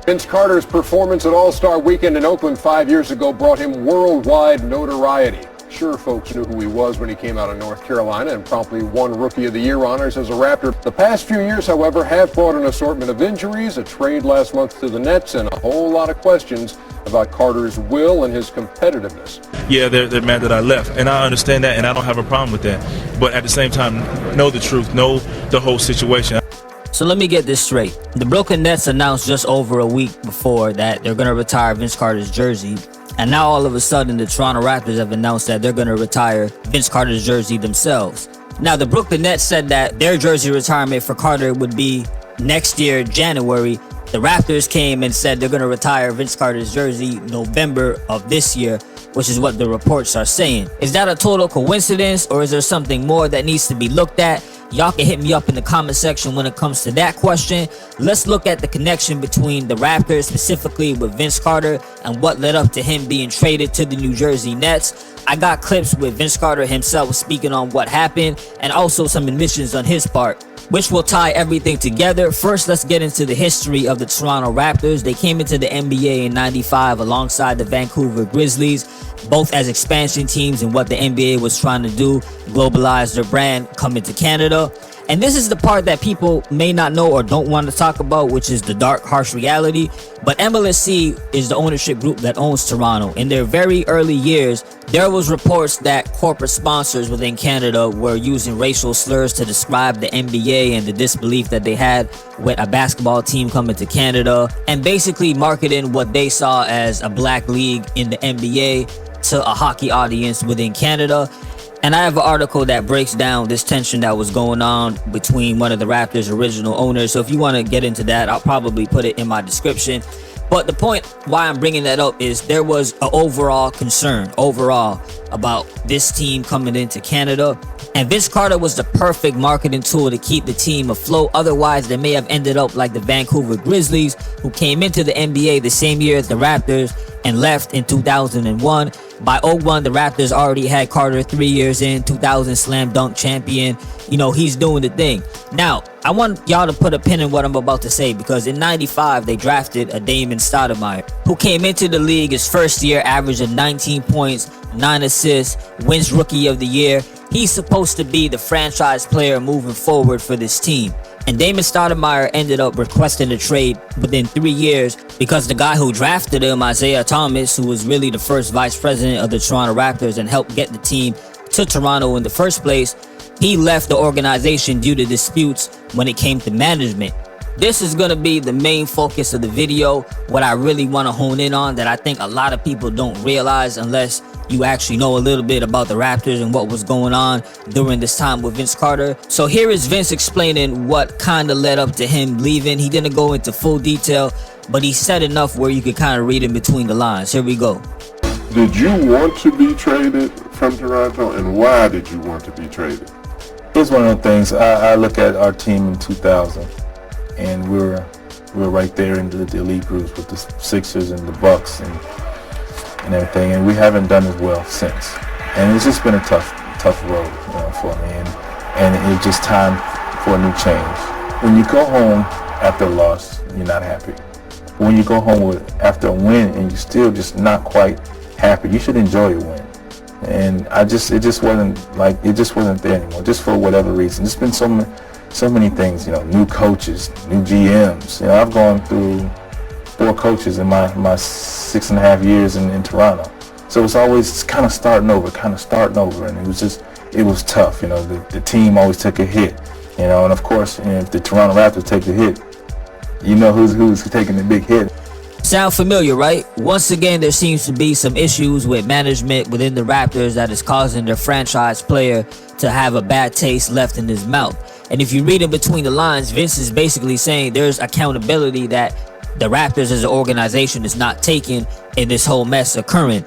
Vince Carter's performance at All-Star Weekend in Oakland 5 years ago brought him worldwide notoriety. Sure, folks knew who he was when he came out of North Carolina and promptly won Rookie of the Year honors as a Raptor. The past few years, however, have brought an assortment of injuries, a trade last month to the Nets, and a whole lot of questions about Carter's will and his competitiveness. Yeah, they're mad that I left, and I understand that, and I don't have a problem with that. But at the same time, know the truth, know the whole situation. So let me get this straight. The Brooklyn Nets announced just over a week before that they're going to retire Vince Carter's jersey. And now all of a sudden the Toronto Raptors have announced that they're going to retire Vince Carter's jersey themselves. Now the Brooklyn Nets said that their jersey retirement for Carter would be next year, January. The Raptors came and said they're going to retire Vince Carter's jersey November of this year, which is what the reports are saying. Is that a total coincidence, or is there something more that needs to be looked at? Y'all can hit me up in the comment section when it comes to that question. Let's look at the connection between the Raptors, specifically with Vince Carter, and what led up to him being traded to the New Jersey Nets. I got clips with Vince Carter himself speaking on what happened, and also some admissions on his part, which will tie everything together. First, let's get into the history of the Toronto Raptors. They came into the NBA in '95 alongside the Vancouver Grizzlies, both as expansion teams in what the NBA was trying to do, globalize their brand, coming to Canada. And this is the part that people may not know or don't want to talk about, which is the dark, harsh reality. But MLSE is the ownership group that owns Toronto. In their very early years, there was reports that corporate sponsors within Canada were using racial slurs to describe the NBA and the disbelief that they had with a basketball team coming to Canada, and basically marketing what they saw as a black league in the NBA to a hockey audience within Canada. And I have an article that breaks down this tension that was going on between one of the Raptors' original owners. So if you want to get into that, I'll probably put it in my description. But the point why I'm bringing that up is there was an overall concern about this team coming into Canada. And Vince Carter was the perfect marketing tool to keep the team afloat. Otherwise, they may have ended up like the Vancouver Grizzlies, who came into the NBA the same year as the Raptors and left in 2001. By 01, the Raptors already had Carter 3 years in, 2000 slam dunk champion. You know, he's doing the thing. Now, I want y'all to put a pin in what I'm about to say, because in 95, they drafted a Damon Stoudemire, who came into the league his first year, averaging 19 points, 9 assists, wins Rookie of the Year. He's supposed to be the franchise player moving forward for this team. And Damon Stoudemire ended up requesting a trade within 3 years because the guy who drafted him, Isaiah Thomas, who was really the first vice president of the Toronto Raptors and helped get the team to Toronto in the first place, he left the organization due to disputes when it came to management. This is going to be the main focus of the video, what I really want to hone in on that I think a lot of people don't realize unless you actually know a little bit about the Raptors and what was going on during this time with Vince Carter. So here is Vince explaining what kind of led up to him leaving. He didn't go into full detail, but he said enough where you could kind of read in between the lines. Here we go. Did you want to be traded from Toronto, and why did you want to be traded? Here's one of the things. I look at our team in 2000, and we were right there in the elite groups with the Sixers and the Bucks and everything, and we haven't done as well since. And it's just been a tough road, for me, and it's just time for a new change. When you go home after a loss, you're not happy. But when you go home after a win and you're still just not quite happy, you should enjoy your win. And it just wasn't there anymore, just for whatever reason. There's been so many things, new coaches, new GMs. I've gone through 4 coaches in my 6.5 years in Toronto. So it's always kind of starting over, and it was tough. The team always took a hit, and of course, if the Toronto Raptors take the hit, who's taking the big hit. Sound familiar, right? Once again, there seems to be some issues with management within the Raptors that is causing their franchise player to have a bad taste left in his mouth. And if you read in between the lines, Vince is basically saying there's accountability that the Raptors as an organization is not taking in this whole mess occurring.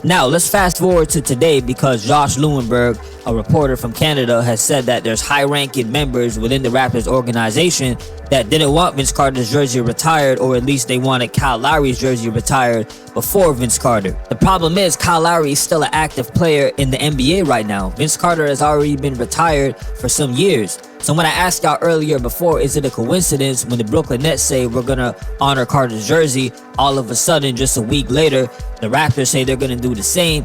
Now, let's fast forward to today, because Josh Lewenberg, a reporter from Canada, has said that there's high-ranking members within the Raptors organization that didn't want Vince Carter's jersey retired, or at least they wanted Kyle Lowry's jersey retired before Vince Carter. The problem is Kyle Lowry is still an active player in the NBA right now. Vince Carter has already been retired for some years. So when I asked y'all earlier before, is it a coincidence when the Brooklyn Nets say we're going to honor Carter's jersey, all of a sudden, just a week later, the Raptors say they're going to do the same?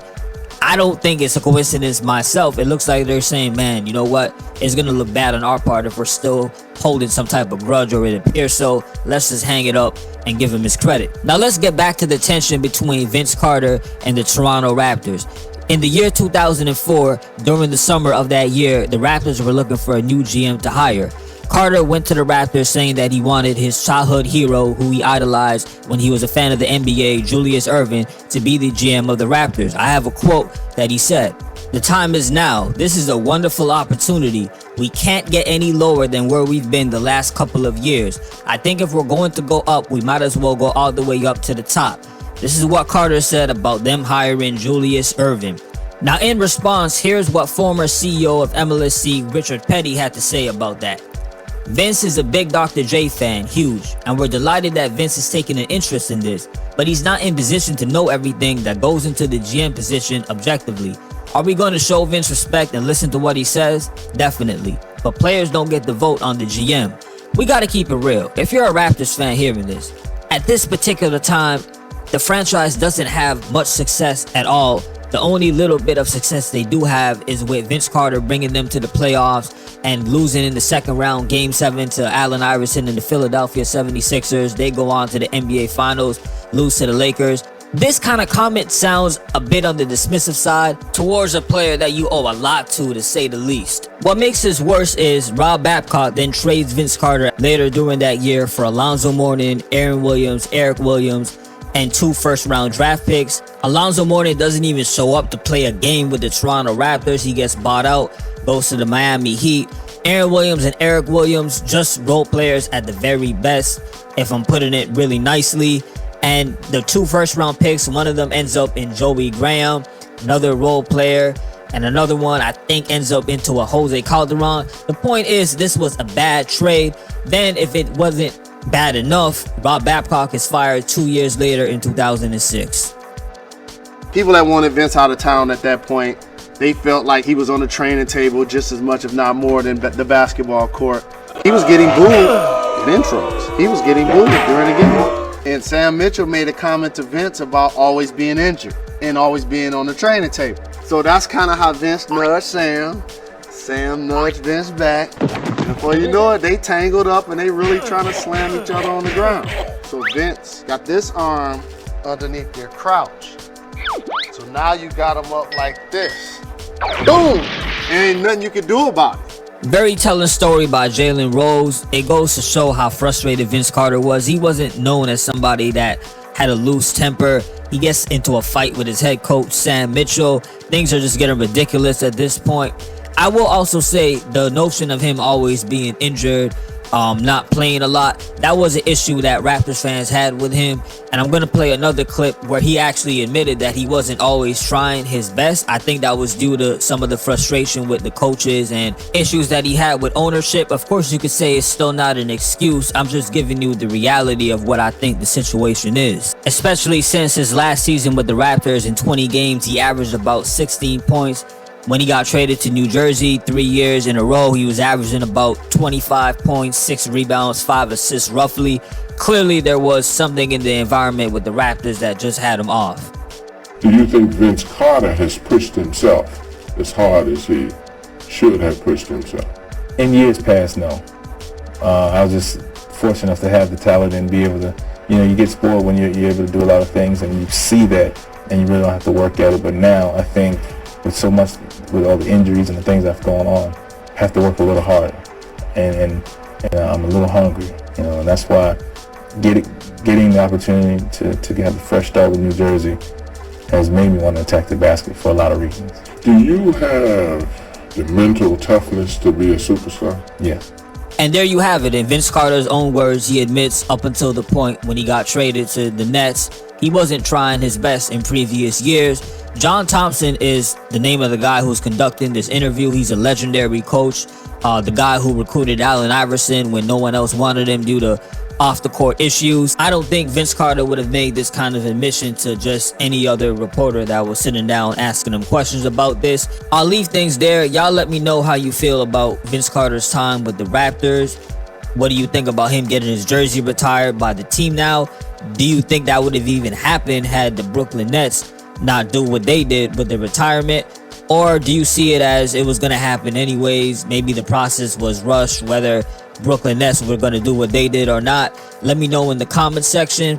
I don't think it's a coincidence myself. It looks like they're saying, man, you know what? It's going to look bad on our part if we're still holding some type of grudge, or it appears so. Let's just hang it up and give him his credit. Now let's get back to the tension between Vince Carter and the Toronto Raptors. In the year 2004, during the summer of that year, the Raptors were looking for a new GM to hire. Carter went to the Raptors saying that he wanted his childhood hero, who he idolized when he was a fan of the NBA, Julius Erving, to be the GM of the Raptors. I have a quote that he said, "The time is now. This is a wonderful opportunity. We can't get any lower than where we've been the last couple of years. I think if we're going to go up, we might as well go all the way up to the top." This is what Carter said about them hiring Julius Erving. Now in response, here's what former CEO of MLSC Richard Petty had to say about that. "Vince is a big Dr. J fan, huge, and we're delighted that Vince is taking an interest in this, but he's not in position to know everything that goes into the GM position objectively. Are we going to show Vince respect and listen to what he says? Definitely, but players don't get the vote on the GM. We got to keep it real. If you're a Raptors fan hearing this, at this particular time, the franchise doesn't have much success at all. The only little bit of success they do have is with Vince Carter bringing them to the playoffs and losing in the second round, Game 7 to Allen Iverson and the Philadelphia 76ers. They go on to the NBA Finals, lose to the Lakers. This kind of comment sounds a bit on the dismissive side towards a player that you owe a lot to say the least. What makes this worse is Rob Babcock then trades Vince Carter later during that year for Alonzo Mourning, Aaron Williams, Eric Williams, and 2 first-round draft picks. Alonzo Mourning doesn't even show up to play a game with the Toronto Raptors. He gets bought out, goes to the Miami Heat. Aaron Williams and Eric Williams, just role players at the very best, if I'm putting it really nicely. And the 2 first-round picks, one of them ends up in Joey Graham, another role player, and another one I think ends up into a Jose Calderon. The point is, this was a bad trade. Then if it wasn't bad enough, Rob Babcock is fired 2 years later in 2006. People that wanted Vince out of town at that point, they felt like he was on the training table just as much, if not more, than the basketball court. He was getting booed in intros. He was getting booed during the game. And Sam Mitchell made a comment to Vince about always being injured and always being on the training table. So that's kind of how Vince nudged Sam. Sam nudged Vince back. And before you know it, they tangled up and they really trying to slam each other on the ground. So Vince got this arm underneath their crouch. So now you got him up like this. Boom! Ain't nothing you can do about it. Very telling story by Jalen Rose. It goes to show how frustrated Vince Carter was. He wasn't known as somebody that had a loose temper. He gets into a fight with his head coach, Sam Mitchell. Things are just getting ridiculous at this point. I will also say the notion of him always being injured, not playing a lot, that was an issue that Raptors fans had with him. And I'm going to play another clip where he actually admitted that he wasn't always trying his best. I think that was due to some of the frustration with the coaches and issues that he had with ownership. Of course, you could say it's still not an excuse. I'm just giving you the reality of what I think the situation is. Especially since his last season with the Raptors, in 20 games, he averaged about 16 points. When he got traded to New Jersey 3 years in a row, he was averaging about 25 points, 6 rebounds, 5 assists roughly. Clearly, there was something in the environment with the Raptors that just had him off. Do you think Vince Carter has pushed himself as hard as he should have pushed himself? In years past, no. I was just fortunate enough to have the talent and be able to, you get spoiled when you're able to do a lot of things and you see that and you really don't have to work at it. But now I think with so much, with all the injuries and the things that's going on, I have to work a little harder. And I'm a little hungry, and that's why getting the opportunity to have a fresh start with New Jersey has made me want to attack the basket for a lot of reasons. Do you have the mental toughness to be a superstar? Yeah. And there you have it. In Vince Carter's own words, he admits up until the point when he got traded to the Nets, he wasn't trying his best in previous years. John Thompson is the name of the guy who's conducting this interview. He's a legendary coach, the guy who recruited Allen Iverson when no one else wanted him due to off-the-court issues. I don't think Vince Carter would have made this kind of admission to just any other reporter that was sitting down asking him questions about this. I'll leave things there. Y'all let me know how you feel about Vince Carter's time with the Raptors. What do you think about him getting his jersey retired by the team now? Do you think that would have even happened had the Brooklyn Nets not do what they did with the retirement? Or do you see it as it was going to happen anyways? Maybe the process was rushed, whether Brooklyn Nets were going to do what they did or not. Let me know in the comment section.